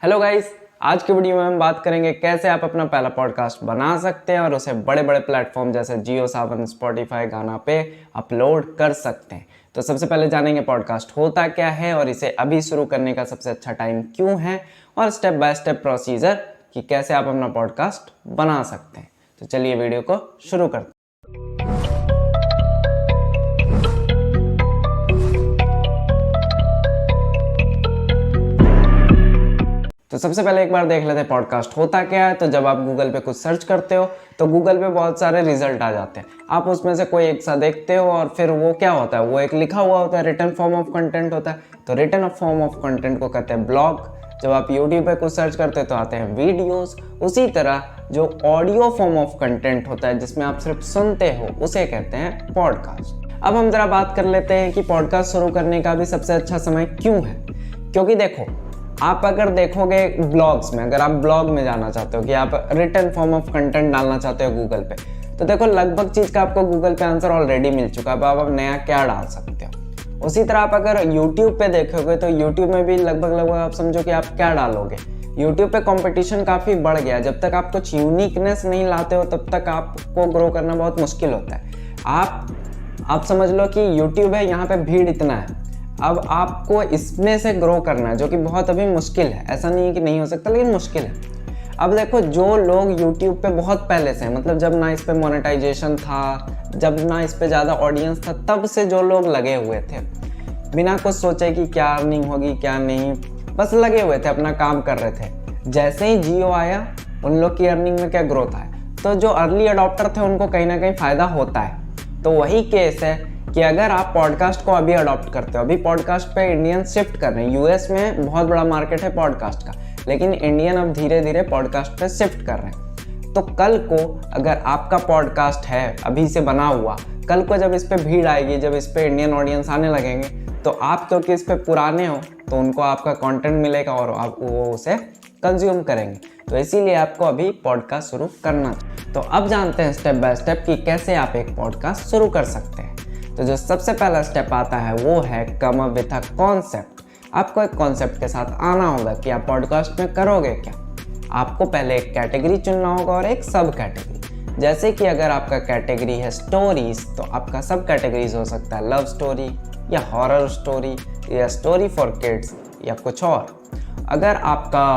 Hello guys, आज की video में हम बात करेंगे कैसे आप अपना पहला पॉडकास्ट बना सकते हैं और उसे बड़े बड़े प्लेटफॉर्म जैसे जियो सावन, स्पॉटिफाई, गाना पे अपलोड कर सकते हैं। तो सबसे पहले जानेंगे पॉडकास्ट होता क्या है और इसे अभी शुरू करने का सबसे अच्छा टाइम क्यों है और स्टेप बाय स्टेप प्रोसीजर कि कैसे आप अपना पॉडकास्ट बना सकते हैं। तो चलिए वीडियो को शुरू करते हैं। तो सबसे पहले एक बार देख लेते हैं पॉडकास्ट होता क्या है। तो जब आप गूगल पे कुछ सर्च करते हो तो गूगल पे बहुत सारे रिजल्ट आ जाते हैं। आप उसमें से कोई एक सा देखते हो और फिर वो क्या होता है, वो एक लिखा हुआ होता है, रिटन फॉर्म ऑफ कंटेंट होता है। तो रिटन फॉर्म ऑफ कंटेंट को कहते हैं ब्लॉग। जब आप यूट्यूब पे कुछ सर्च करते हो तो आते हैं वीडियोस। उसी तरह जो ऑडियो फॉर्म ऑफ कंटेंट होता है जिसमें आप सिर्फ सुनते हो उसे कहते हैं पॉडकास्ट। अब हम जरा बात कर लेते हैं कि पॉडकास्ट शुरू करने का भी सबसे अच्छा समय क्यों है। क्योंकि देखो, आप अगर देखोगे ब्लॉग्स में, अगर आप ब्लॉग में जाना चाहते हो कि आप रिटन फॉर्म ऑफ कंटेंट डालना चाहते हो गूगल पे, तो देखो लगभग चीज़ का आपको गूगल पे आंसर ऑलरेडी मिल चुका है। अब आप नया क्या डाल सकते हो। उसी तरह आप अगर यूट्यूब पे देखोगे तो यूट्यूब में भी लगभग आप समझो कि आप क्या डालोगे। यूट्यूब पे कंपटीशन काफ़ी बढ़ गया। जब तक आप कुछ यूनिकनेस नहीं लाते हो तब तक आपको ग्रो करना बहुत मुश्किल होता है। आप समझ लो कि यूट्यूब है, यहाँ पे भीड़ इतना है, अब आपको इसमें से ग्रो करना है, जो कि बहुत अभी मुश्किल है। ऐसा नहीं है कि नहीं हो सकता, लेकिन मुश्किल है। अब देखो, जो लोग YouTube पे बहुत पहले से, मतलब जब ना इस पे मोनेटाइजेशन था, जब ना इस पे ज़्यादा ऑडियंस था, तब से जो लोग लगे हुए थे बिना कुछ सोचे कि क्या अर्निंग होगी क्या नहीं, बस लगे हुए थे, अपना काम कर रहे थे। जैसे ही जियो आया, उन लोग की अर्निंग में क्या ग्रोथ आया। तो जो अर्ली अडॉप्टर थे उनको कहीं ना कहीं फ़ायदा होता है। तो वही केस है कि अगर आप पॉडकास्ट को अभी अडॉप्ट करते हो, अभी पॉडकास्ट पे इंडियन शिफ्ट कर रहे हैं। यूएस में बहुत बड़ा मार्केट है पॉडकास्ट का, लेकिन इंडियन अब धीरे धीरे पॉडकास्ट पे शिफ्ट कर रहे हैं। तो कल को अगर आपका पॉडकास्ट है अभी से बना हुआ, कल को जब इस पे भीड़ आएगी, जब इस पे इंडियन ऑडियंस आने लगेंगे, तो आप क्योंकि इस पे पुराने हो तो उनको आपका कंटेंट मिलेगा और आप वो उसे कंज्यूम करेंगे। तो इसीलिए आपको अभी पॉडकास्ट शुरू करना चाहिए। तो अब जानते हैं स्टेप बाय स्टेप कि कैसे आप एक पॉडकास्ट शुरू कर सकते हैं। तो जो सबसे पहला स्टेप आता है वो है come up with a concept. आपको एक कॉन्सेप्ट के साथ आना होगा कि आप पॉडकास्ट में करोगे क्या। आपको पहले एक कैटेगरी चुनना होगा और एक सब कैटेगरी। जैसे कि अगर आपका कैटेगरी है स्टोरीज, तो आपका सब कैटेगरीज हो सकता है लव स्टोरी या हॉरर स्टोरी या स्टोरी फॉर किड्स या कुछ और। अगर आपका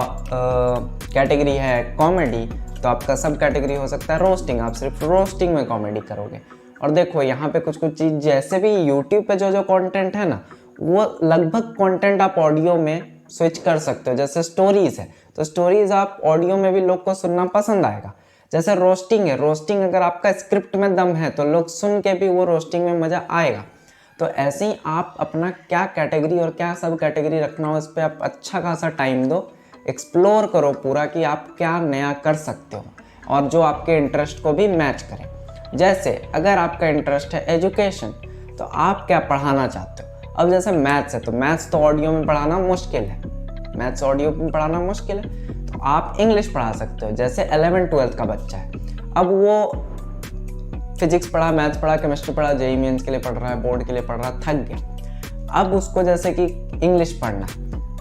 कैटेगरी है कॉमेडी, तो आपका सब कैटेगरी हो सकता है रोस्टिंग। आप सिर्फ रोस्टिंग में कॉमेडी करोगे। और देखो यहाँ पे कुछ चीज़, जैसे भी यूट्यूब पे जो कंटेंट है ना, वो लगभग कंटेंट आप ऑडियो में स्विच कर सकते हो। जैसे स्टोरीज है तो स्टोरीज आप ऑडियो में भी लोग को सुनना पसंद आएगा। जैसे रोस्टिंग है, रोस्टिंग अगर आपका स्क्रिप्ट में दम है तो लोग सुन के भी वो रोस्टिंग में मज़ा आएगा। तो ऐसे ही आप अपना क्या कैटेगरी और क्या सब कैटेगरी रखना हो, इस पर आप अच्छा खासा टाइम दो, एक्सप्लोर करो पूरा कि आप क्या नया कर सकते हो और जो आपके इंटरेस्ट को भी मैच करे। जैसे अगर आपका इंटरेस्ट है एजुकेशन, तो आप क्या पढ़ाना चाहते हो। अब जैसे मैथ्स है, तो मैथ्स तो ऑडियो में पढ़ाना मुश्किल है, मैथ्स ऑडियो में पढ़ाना मुश्किल है, तो आप इंग्लिश पढ़ा सकते हो। जैसे 11th-12th का बच्चा है, अब वो फिजिक्स पढ़ा, मैथ्स पढ़ा, केमिस्ट्री पढ़ा, जेईई मेंस के लिए पढ़ रहा है, बोर्ड के लिए पढ़ रहा है, थक गया। अब उसको जैसे कि इंग्लिश पढ़ना,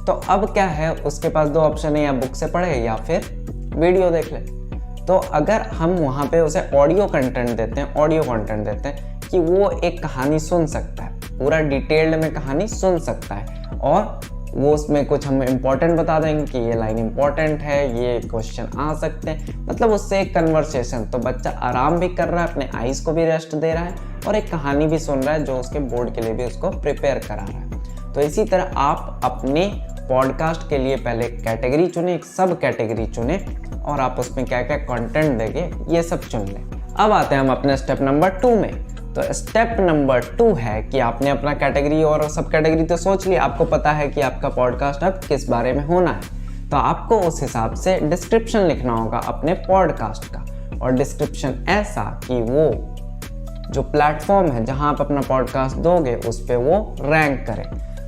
तो अब क्या है, उसके पास दो ऑप्शन है, या बुक से पढ़े या फिर वीडियो देख ले। तो अगर हम वहाँ पे उसे ऑडियो कंटेंट देते हैं, ऑडियो कंटेंट देते हैं कि वो एक कहानी सुन सकता है, पूरा डिटेल्ड में कहानी सुन सकता है, और वो उसमें कुछ हम इम्पोर्टेंट बता देंगे कि ये लाइन इम्पोर्टेंट है, ये क्वेश्चन आ सकते हैं, मतलब उससे एक कन्वर्सेशन। तो बच्चा आराम भी कर रहा है, अपने आइज़ को भी रेस्ट दे रहा है और एक कहानी भी सुन रहा है जो उसके बोर्ड के लिए भी उसको प्रिपेयर करा रहा है। तो इसी तरह आप अपने पॉडकास्ट के लिए पहले एक कैटेगरी चुने, एक सब कैटेगरी चुने, और आप उसमें क्या क्या कंटेंट देंगे ये सब चुन लें। अब आते हैं हम अपने स्टेप नंबर 2 में। तो स्टेप नंबर 2 है कि आपने अपना कैटेगरी और सब कैटेगरी तो सोच लिया, आपको पता है कि आपका पॉडकास्ट अब किस बारे में होना है। तो आपको उस हिसाब से डिस्क्रिप्शन लिखना होगा अपने पॉडकास्ट का, और डिस्क्रिप्शन ऐसा कि वो जो प्लेटफॉर्म है जहां आप अपना पॉडकास्ट दोगे उस पर वो रैंक करे।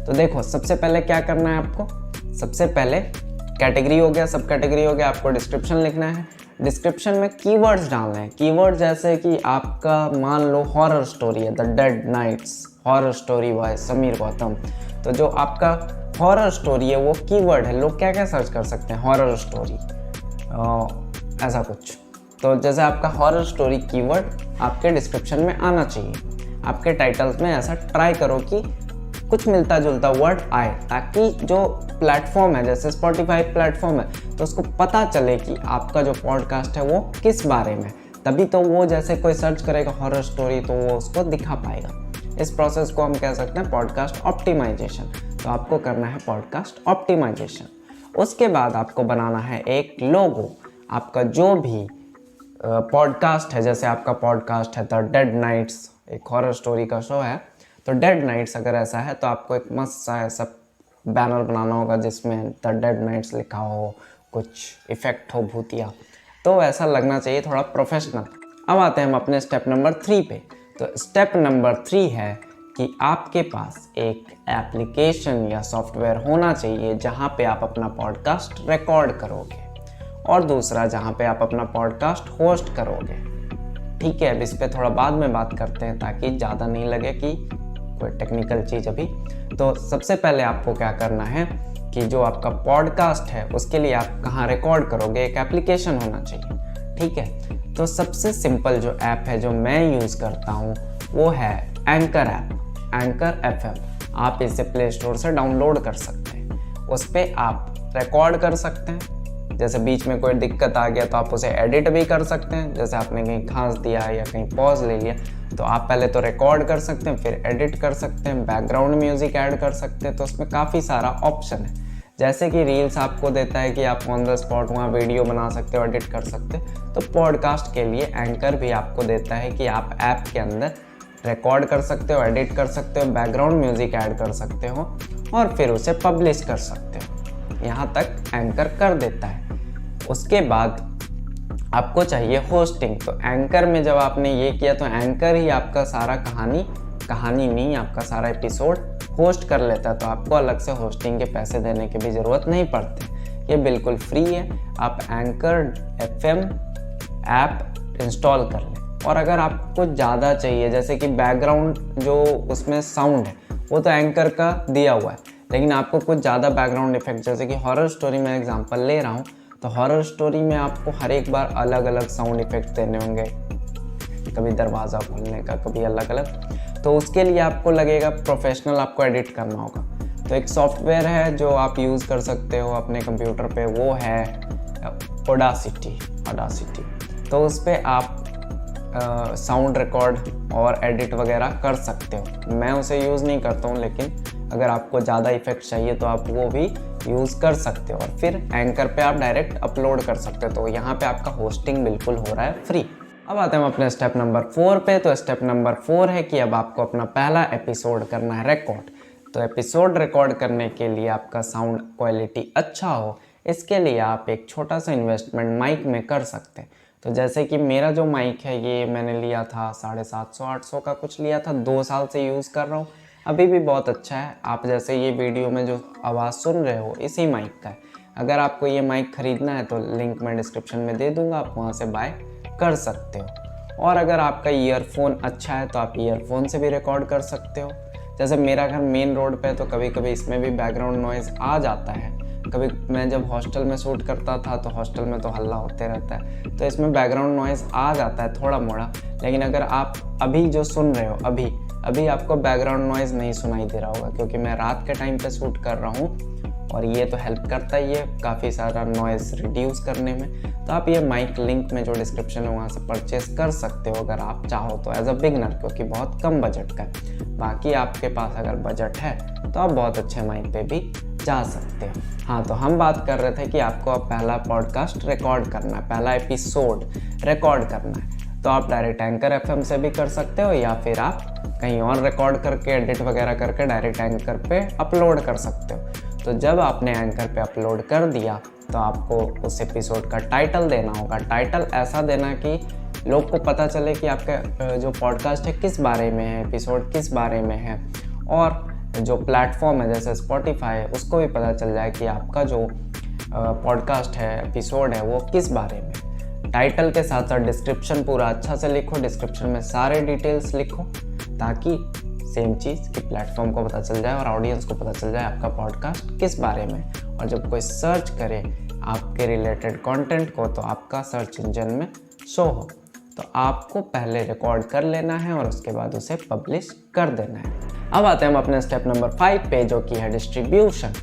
तो देखो, सबसे पहले क्या करना है आपको, सबसे पहले कैटेगरी हो गया, सब कैटेगरी हो गया, आपको डिस्क्रिप्शन लिखना है। डिस्क्रिप्शन में कीवर्ड्स डालना है। कीवर्ड जैसे कि आपका मान लो हॉरर स्टोरी है, the dead nights horror story by Sameer Gautam, तो जो आपका हॉरर स्टोरी है वो कीवर्ड है, लोग क्या क्या सर्च कर सकते हैं, हॉरर स्टोरी ऐसा कुछ। तो जैसे आपका हॉरर स्टोरी कीवर्ड आपके डिस्क्रिप्शन में आना चाहिए, आपके टाइटल्स में ऐसा ट्राई करो कि कुछ मिलता जुलता वर्ड आए, ताकि जो प्लेटफॉर्म है जैसे स्पॉटिफाई प्लेटफॉर्म है तो उसको पता चले कि आपका जो पॉडकास्ट है वो किस बारे में, तभी तो वो जैसे कोई सर्च करेगा हॉरर स्टोरी तो वो उसको दिखा पाएगा। इस प्रोसेस को हम कह सकते हैं पॉडकास्ट ऑप्टिमाइजेशन। तो आपको करना है पॉडकास्ट ऑप्टिमाइजेशन। उसके बाद आपको बनाना है एक लोगो। आपका जो भी पॉडकास्ट है, जैसे आपका पॉडकास्ट है द डेड नाइट्स, एक हॉरर स्टोरी का शो है, तो डेड नाइट्स अगर ऐसा है तो आपको एक मस्त सा ऐसा बैनर बनाना होगा जिसमें द डेड नाइट्स लिखा हो, कुछ इफेक्ट हो भूतिया, तो ऐसा लगना चाहिए थोड़ा प्रोफेशनल। अब आते हैं हम अपने स्टेप नंबर 3 पे। तो स्टेप नंबर 3 है कि आपके पास एक एप्लीकेशन या सॉफ्टवेयर होना चाहिए जहाँ पे आप अपना पॉडकास्ट रिकॉर्ड करोगे, और दूसरा जहाँ पे आप अपना पॉडकास्ट होस्ट करोगे। ठीक है, अब इस पे थोड़ा बाद में बात करते हैं ताकि ज़्यादा नहीं लगे कि कोई टेक्निकल चीज़ अभी। तो सबसे पहले आपको क्या करना है कि जो आपका पॉडकास्ट है उसके लिए आप कहाँ रिकॉर्ड करोगे, एक एप्लीकेशन होना चाहिए। ठीक है, तो सबसे सिंपल जो ऐप है जो मैं यूज़ करता हूँ वो है एंकर ऐप, एंकर FM। आप इसे प्ले स्टोर से डाउनलोड कर सकते हैं। उस पर आप रिकॉर्ड कर सकते हैं, जैसे बीच में कोई दिक्कत आ गया तो आप उसे एडिट भी कर सकते हैं, जैसे आपने कहीं खांस दिया या कहीं पॉज ले लिया तो आप पहले तो रिकॉर्ड कर सकते हैं, फिर एडिट कर सकते हैं, बैकग्राउंड म्यूजिक ऐड कर सकते हैं। तो उसमें काफ़ी सारा ऑप्शन है, जैसे कि रील्स आपको देता है कि आप ऑन द स्पॉट वहाँ वीडियो बना सकते हो, एडिट कर सकते हैं। तो पॉडकास्ट के लिए एंकर भी आपको देता है कि आप ऐप के अंदर रिकॉर्ड कर सकते हो, एडिट कर सकते हो, बैकग्राउंड म्यूजिक ऐड कर सकते हो और फिर उसे पब्लिश कर सकते हो। यहाँ तक एंकर कर देता है। उसके बाद आपको चाहिए होस्टिंग। तो एंकर में जब आपने ये किया तो एंकर ही आपका सारा कहानी नहीं, आपका सारा एपिसोड होस्ट कर लेता है, तो आपको अलग से होस्टिंग के पैसे देने की भी ज़रूरत नहीं पड़ती। ये बिल्कुल फ्री है। आप एंकर FM ऐप इंस्टॉल कर लें। और अगर आपको ज़्यादा चाहिए, जैसे कि बैकग्राउंड जो उसमें साउंड है वो तो एंकर का दिया हुआ है, लेकिन आपको कुछ ज़्यादा बैकग्राउंड इफेक्ट, जैसे कि हॉरर स्टोरी में एग्जांपल ले रहा हूँ, तो हॉरर स्टोरी में आपको हर एक बार अलग अलग साउंड इफेक्ट देने होंगे, कभी दरवाज़ा खोलने का, कभी अलग अलग। तो उसके लिए आपको लगेगा प्रोफेशनल, आपको एडिट करना होगा। तो एक सॉफ्टवेयर है जो आप यूज़ कर सकते हो अपने कंप्यूटर पे, वो है ऑडासिटी। तो उस पर आप साउंड रिकॉर्ड और एडिट वगैरह कर सकते हो। मैं उसे यूज़ नहीं करता हूँ, लेकिन अगर आपको ज़्यादा इफेक्ट चाहिए तो आप वो भी यूज़ कर सकते हो और फिर एंकर पे आप डायरेक्ट अपलोड कर सकते हो। तो यहाँ पे आपका होस्टिंग बिल्कुल हो रहा है फ्री। अब आते हैं हम अपने स्टेप नंबर 4 पे। तो स्टेप नंबर 4 है कि अब आपको अपना पहला एपिसोड करना है रिकॉर्ड। तो एपिसोड रिकॉर्ड करने के लिए आपका साउंड क्वालिटी अच्छा हो, इसके लिए आप एक छोटा सा इन्वेस्टमेंट माइक में कर सकते हैं। तो जैसे कि मेरा जो माइक है ये मैंने लिया था 750-800 का कुछ लिया था, 2 साल से यूज़ कर रहा हूँ, अभी भी बहुत अच्छा है। आप जैसे ये वीडियो में जो आवाज़ सुन रहे हो इसी माइक का है। अगर आपको ये माइक ख़रीदना है तो लिंक मैं डिस्क्रिप्शन में दे दूँगा, आप वहाँ से बाय कर सकते हो। और अगर आपका ईयरफोन अच्छा है तो आप ईयरफोन से भी रिकॉर्ड कर सकते हो। जैसे मेरा घर मेन रोड पे है तो कभी कभी इसमें भी बैकग्राउंड नॉइज़ आ जाता है। कभी मैं जब हॉस्टल में शूट करता था तो हॉस्टल में तो हल्ला होते रहता है, तो इसमें बैकग्राउंड नॉइज़ आ जाता है थोड़ा मोड़ा। लेकिन अगर आप अभी जो सुन रहे हो अभी आपको बैकग्राउंड नॉइज़ नहीं सुनाई दे रहा होगा, क्योंकि मैं रात के टाइम पे शूट कर रहा हूँ और ये तो हेल्प करता ही है काफ़ी सारा नॉइज़ रिड्यूस करने में। तो आप ये माइक लिंक में जो डिस्क्रिप्शन है वहाँ से परचेस कर सकते हो अगर आप चाहो तो, एज अ बिगनर, क्योंकि बहुत कम बजट का है। बाकी आपके पास अगर बजट है तो आप बहुत अच्छे माइक पे भी जा सकते हो। हाँ, तो हम बात कर रहे थे कि आपको अब पहला पॉडकास्ट रिकॉर्ड करना है, पहला एपिसोड रिकॉर्ड करना है। तो आप डायरेक्ट एंकर FM से भी कर सकते हो, या फिर आप कहीं और रिकॉर्ड करके एडिट वगैरह करके डायरेक्ट एंकर पे अपलोड कर सकते हो। तो जब आपने एंकर पे अपलोड कर दिया तो आपको उस एपिसोड का टाइटल देना होगा। टाइटल ऐसा देना कि लोग को पता चले कि आपका जो पॉडकास्ट है किस बारे में है, एपिसोड किस बारे में है, और जो प्लेटफॉर्म है जैसे स्पॉटिफाई है उसको भी पता चल जाए कि आपका जो पॉडकास्ट है, एपिसोड है, वो किस बारे में। टाइटल के साथ साथ डिस्क्रिप्शन पूरा अच्छा से लिखो, डिस्क्रिप्शन में सारे डिटेल्स लिखो ताकि सेम चीज़ कि प्लेटफॉर्म को पता चल जाए और ऑडियंस को पता चल जाए आपका पॉडकास्ट किस बारे में। और जब कोई सर्च करे आपके रिलेटेड कंटेंट को तो आपका सर्च इंजन में शो हो। तो आपको पहले रिकॉर्ड कर लेना है और उसके बाद उसे पब्लिश कर देना है। अब आते हैं हम अपने स्टेप नंबर 5 पे, जो कि है डिस्ट्रीब्यूशन।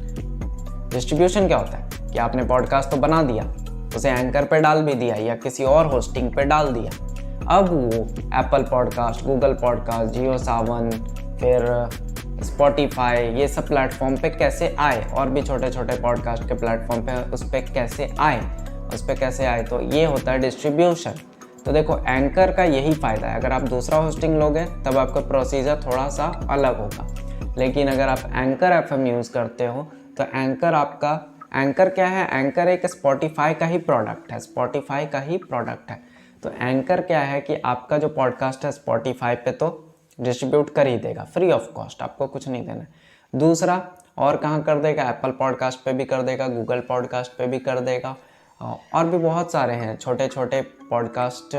डिस्ट्रीब्यूशन क्या होता है कि आपने पॉडकास्ट तो बना दिया, उसे एंकर पे डाल भी दिया या किसी और होस्टिंग पे डाल दिया। अब वो एप्पल पॉडकास्ट, गूगल पॉडकास्ट, जियो सावन, फिर स्पॉटिफाई, ये सब प्लेटफॉर्म पे कैसे आए, और भी छोटे छोटे पॉडकास्ट के प्लेटफॉर्म पे उस पर कैसे आए, तो ये होता है डिस्ट्रीब्यूशन। तो देखो, एंकर का यही फ़ायदा है। अगर आप दूसरा होस्टिंग लोगे तब आपका प्रोसीजर थोड़ा सा अलग होगा, लेकिन अगर आप एंकर एफएम यूज़ करते हो तो एंकर क्या है? एंकर एक स्पॉटिफाई का ही प्रोडक्ट है। तो एंकर क्या है कि आपका जो पॉडकास्ट है स्पॉटिफाई पे तो डिस्ट्रीब्यूट कर ही देगा फ्री ऑफ कॉस्ट, आपको कुछ नहीं देना है। दूसरा और कहाँ कर देगा? एप्पल पॉडकास्ट पे भी कर देगा, गूगल पॉडकास्ट पे भी कर देगा, और भी बहुत सारे हैं छोटे छोटे पॉडकास्ट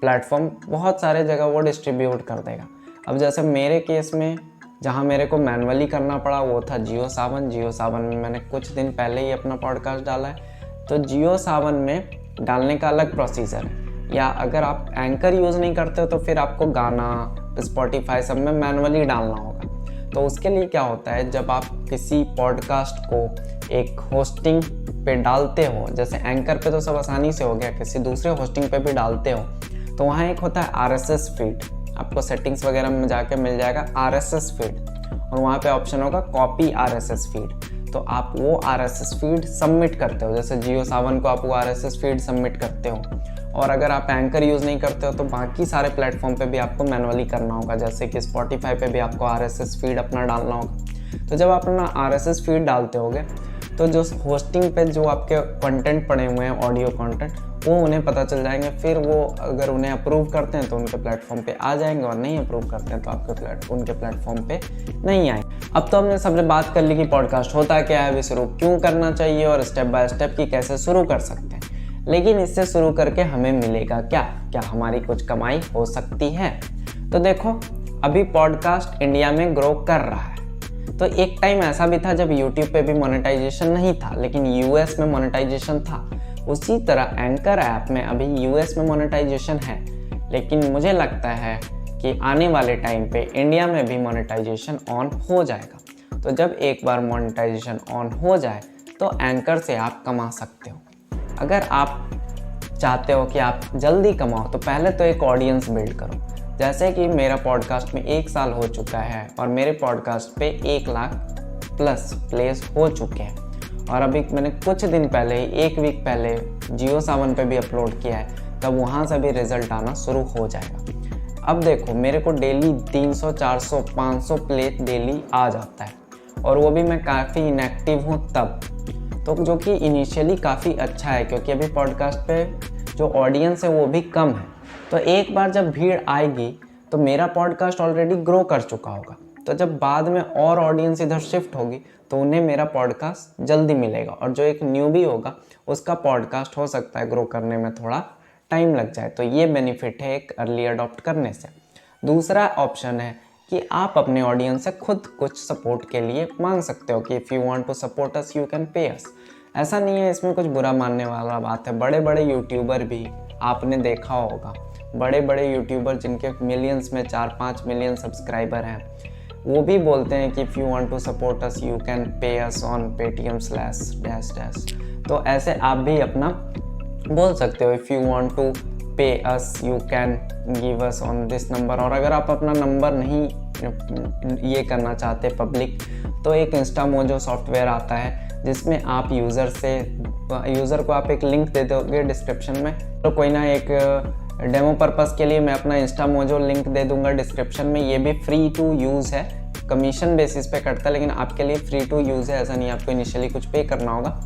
प्लेटफॉर्म, बहुत सारे जगह वो डिस्ट्रीब्यूट कर देगा। अब जैसे मेरे केस में जहाँ मेरे को मैनुअली करना पड़ा वो था जियो सावन में मैंने कुछ दिन पहले ही अपना पॉडकास्ट डाला है। तो जियो सावन में डालने का अलग प्रोसीजर है, या अगर आप एंकर यूज़ नहीं करते हो तो फिर आपको गाना, स्पॉटिफाई सब में मैनुअली डालना होगा। तो उसके लिए क्या होता है, जब आप किसी पॉडकास्ट को एक होस्टिंग पे डालते हो, जैसे एंकर पे तो सब आसानी से हो गया, किसी दूसरे होस्टिंग पे भी डालते हो तो वहाँ एक होता है RSS फीड। आपको सेटिंग्स वगैरह में जाके मिल जाएगा RSS फीड, और वहाँ पे ऑप्शन होगा कॉपी RSS फीड। तो आप वो RSS फीड सबमिट करते हो, जैसे जियो सावन को आप वो RSS फीड सबमिट करते हो। और अगर आप एंकर यूज़ नहीं करते हो तो बाकी सारे प्लेटफॉर्म पे भी आपको मैनुअली करना होगा, जैसे कि स्पॉटिफाई पे भी आपको RSS फीड अपना डालना होगा। तो जब आप अपना RSS फीड डालते होगे तो जो होस्टिंग पे जो आपके कंटेंट पड़े हुए हैं, ऑडियो कंटेंट, वो उन्हें पता चल जाएंगे। फिर वो अगर उन्हें अप्रूव करते हैं तो उनके प्लेटफॉर्म पे आ जाएंगे, और नहीं अप्रूव करते हैं तो आपके उनके प्लेटफॉर्म पे नहीं आएंगे। अब तो हमने सबसे बात कर ली कि पॉडकास्ट होता क्या है, अभी शुरू क्यों करना चाहिए, और स्टेप बाय स्टेप की कैसे शुरू कर सकते हैं। लेकिन इससे शुरू करके हमें मिलेगा क्या हमारी कुछ कमाई हो सकती है? तो देखो, अभी पॉडकास्ट इंडिया में ग्रो कर रहा है। तो एक टाइम ऐसा भी था जब YouTube पे भी मोनेटाइजेशन नहीं था, लेकिन US में मोनेटाइजेशन था। उसी तरह एंकर ऐप में अभी US में मोनेटाइजेशन है, लेकिन मुझे लगता है कि आने वाले टाइम पे इंडिया में भी मोनेटाइजेशन ऑन हो जाएगा। तो जब एक बार मोनेटाइजेशन ऑन हो जाए तो एंकर से आप कमा सकते हो। अगर आप चाहते हो कि आप जल्दी कमाओ तो पहले तो एक ऑडियंस बिल्ड करो। जैसे कि मेरा पॉडकास्ट में 1 साल हो चुका है और मेरे पॉडकास्ट पे 1 लाख प्लस प्लेस हो चुके हैं, और अभी मैंने कुछ दिन पहले ही 1 वीक पहले जियो सावन पे भी अपलोड किया है, तब वहाँ से भी रिजल्ट आना शुरू हो जाएगा। अब देखो, मेरे को डेली 300, 400, 500 प्ले डेली आ जाता है, और वो भी मैं काफ़ी इनएक्टिव हूँ तब, तो जो कि इनिशियली काफ़ी अच्छा है, क्योंकि अभी पॉडकास्ट पे जो ऑडियंस है वो भी कम है। तो एक बार जब भीड़ आएगी तो मेरा पॉडकास्ट ऑलरेडी ग्रो कर चुका होगा, तो जब बाद में और ऑडियंस इधर शिफ्ट होगी तो उन्हें मेरा पॉडकास्ट जल्दी मिलेगा, और जो एक न्यूबी होगा उसका पॉडकास्ट हो सकता है ग्रो करने में थोड़ा टाइम लग जाए। तो ये बेनिफिट है एक अर्ली अडॉप्ट करने से। दूसरा ऑप्शन है कि आप अपने ऑडियंस से खुद कुछ सपोर्ट के लिए मांग सकते हो कि if you want to support us you can pay us. ऐसा नहीं है इसमें कुछ बुरा मानने वाला बात है। बड़े बड़े यूट्यूबर भी आपने देखा होगा, बड़े बड़े यूट्यूबर जिनके मिलियंस में 4-5 मिलियन सब्सक्राइबर हैं, वो भी बोलते हैं कि if you want to support us you can pay us on Paytm/. तो ऐसे आप भी अपना बोल सकते हो, इफ़ यू वांट टू पे अस you can give us on this number. और अगर आप अपना नंबर नहीं ये करना चाहते पब्लिक, तो एक इंस्टामोजो सॉफ्टवेयर आता है जिसमें आप यूज़र को आप एक लिंक दे दोगे डिस्क्रिप्शन में। तो कोई ना, एक डेमो पर्पस के लिए मैं अपना इंस्टामोजो लिंक दे दूंगा डिस्क्रिप्शन में। ये भी फ्री टू यूज़ है, कमीशन बेसिस पे करता है, लेकिन आपके लिए फ्री टू यूज़ है, ऐसा नहीं आपको इनिशियली कुछ पे करना होगा।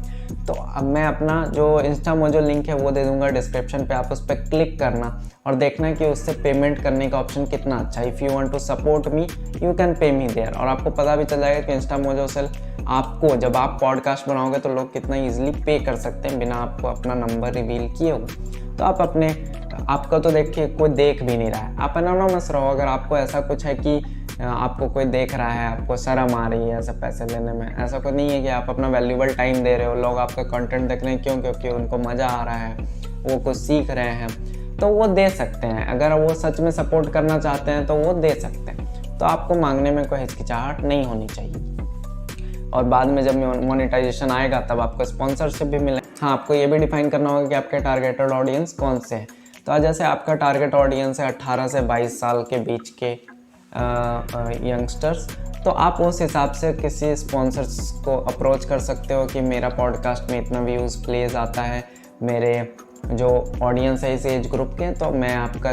तो अब मैं अपना जो इंस्टामोजो लिंक है वो दे दूंगा डिस्क्रिप्शन पे, आप उस पर क्लिक करना और देखना कि उससे पेमेंट करने का ऑप्शन कितना अच्छा है। If you want to support me you can pay me there. और आपको पता भी चल जाएगा कि इंस्टामोजो से आपको जब आप पॉडकास्ट बनाओगे तो लोग कितना ईजिली पे कर सकते हैं बिना आपको अपना नंबर रिवील किए हुए। तो आप आपका तो देखिए कोई देख भी नहीं रहा है, आप एनोनिमस रहो। अगर आपको ऐसा कुछ है कि आपको कोई देख रहा है, आपको शर्म आ रही है ऐसे पैसे लेने में। ऐसा कुछ नहीं है कि आप अपना वैल्यूबल टाइम दे रहे हो, लोग आपका कंटेंट देख रहे हैं क्यों? क्योंकि उनको मज़ा आ रहा है, वो कुछ सीख रहे हैं, तो वो दे सकते हैं। अगर वो सच में सपोर्ट करना चाहते हैं तो वो दे सकते हैं। तो आपको मांगने में कोई हिचकिचाहट नहीं होनी चाहिए। और बाद में जब मोनेटाइजेशन आएगा तब आपको स्पॉन्सरशिप भी मिले। हाँ, आपको ये भी डिफाइन करना होगा कि आपके टारगेटेड ऑडियंस कौन से हैं। तो जैसे आपका टारगेट ऑडियंस है 18 से 22 साल के बीच के यंगस्टर्स, तो आप उस हिसाब से किसी स्पॉन्सर्स को अप्रोच कर सकते हो कि मेरा पॉडकास्ट में इतना व्यूज़ प्लेज आता है, मेरे जो ऑडियंस है इस एज ग्रुप के, तो मैं आपका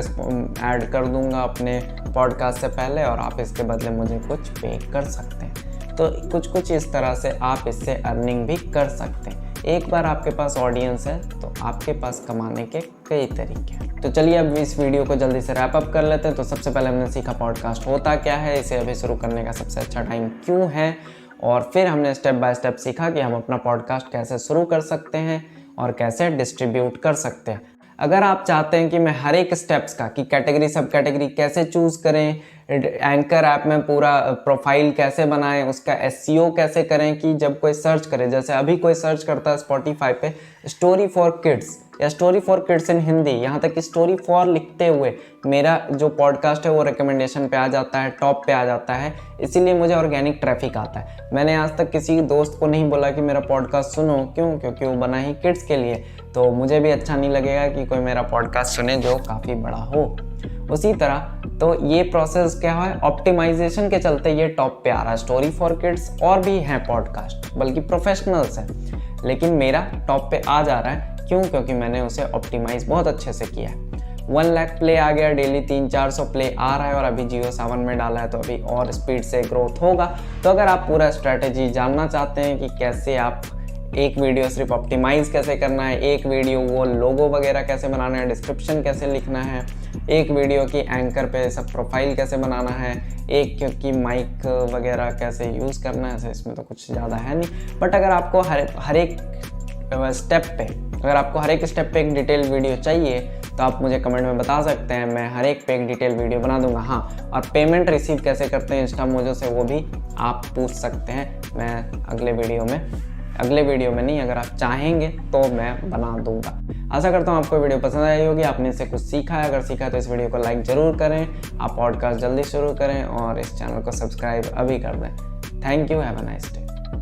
ऐड कर दूंगा अपने पॉडकास्ट से पहले और आप इसके बदले मुझे कुछ पे कर सकते हैं। तो कुछ इस तरह से आप इससे अर्निंग भी कर सकते हैं। एक बार आपके पास ऑडियंस है तो आपके पास कमाने के कई तरीके हैं। तो चलिए अब इस वीडियो को जल्दी से रैप अप कर लेते हैं। तो सबसे पहले हमने सीखा पॉडकास्ट होता क्या है, इसे अभी शुरू करने का सबसे अच्छा टाइम क्यों है, और फिर हमने स्टेप बाय स्टेप सीखा कि हम अपना पॉडकास्ट कैसे शुरू कर सकते हैं और कैसे डिस्ट्रीब्यूट कर सकते हैं। अगर आप चाहते हैं कि मैं हर एक स्टेप्स का कि कैटेगरी सब कैटेगरी कैसे चूज़ करें, एंकर ऐप में पूरा प्रोफाइल कैसे बनाएं, उसका एसईओ कैसे करें कि जब कोई सर्च करे, जैसे अभी कोई सर्च करता है स्पॉटिफाई पे स्टोरी फॉर किड्स या story for kids in Hindi, यहाँ तक कि स्टोरी फॉर लिखते हुए मेरा जो पॉडकास्ट है वो रिकमेंडेशन पे आ जाता है, टॉप पे आ जाता है, इसीलिए मुझे ऑर्गेनिक ट्रैफिक आता है। मैंने आज तक किसी दोस्त को नहीं बोला कि मेरा पॉडकास्ट सुनो, क्यों? क्योंकि वो बना ही किड्स के लिए, तो मुझे भी अच्छा नहीं लगेगा कि कोई मेरा पॉडकास्ट सुने जो काफ़ी बड़ा हो। उसी तरह तो ये प्रोसेस क्या है, ऑप्टिमाइजेशन के चलते ये टॉप पे आ रहा है। स्टोरी फॉर किड्स और भी हैं पॉडकास्ट, बल्कि प्रोफेशनल्स हैं, लेकिन मेरा टॉप पे आ जा रहा है। क्यों? क्योंकि मैंने उसे ऑप्टिमाइज बहुत अच्छे से किया है। 1 लाख प्ले आ गया, डेली 300-400 प्ले आ रहा है, और अभी जियो सावन में डाला है तो अभी और स्पीड से ग्रोथ होगा। तो अगर आप पूरा स्ट्रैटेजी जानना चाहते हैं कि कैसे आप एक वीडियो सिर्फ ऑप्टिमाइज कैसे करना है, एक वीडियो वो लोगो वगैरह कैसे बनाना है, डिस्क्रिप्शन कैसे लिखना है, एक वीडियो की एंकर पे सब प्रोफाइल कैसे बनाना है, एक की माइक वगैरह कैसे यूज़ करना है, इसमें तो कुछ ज़्यादा है नहीं। बट अगर आपको हर एक स्टेप पे एक डिटेल वीडियो चाहिए तो आप मुझे कमेंट में बता सकते हैं, मैं हर एक पे एक डिटेल वीडियो बना दूंगा। हाँ, और पेमेंट रिसीव कैसे करते हैं इंस्टा मोजो से, वो भी आप पूछ सकते हैं। मैं अगले वीडियो में नहीं, अगर आप चाहेंगे तो मैं बना दूंगा। आशा करता हूँ आपको वीडियो पसंद आई होगी, आपने इससे कुछ सीखा है। अगर सीखा है तो इस वीडियो को लाइक ज़रूर करें, आप पॉडकास्ट जल्दी शुरू करें और इस चैनल को सब्सक्राइब अभी कर दें। Thank you, have a nice day.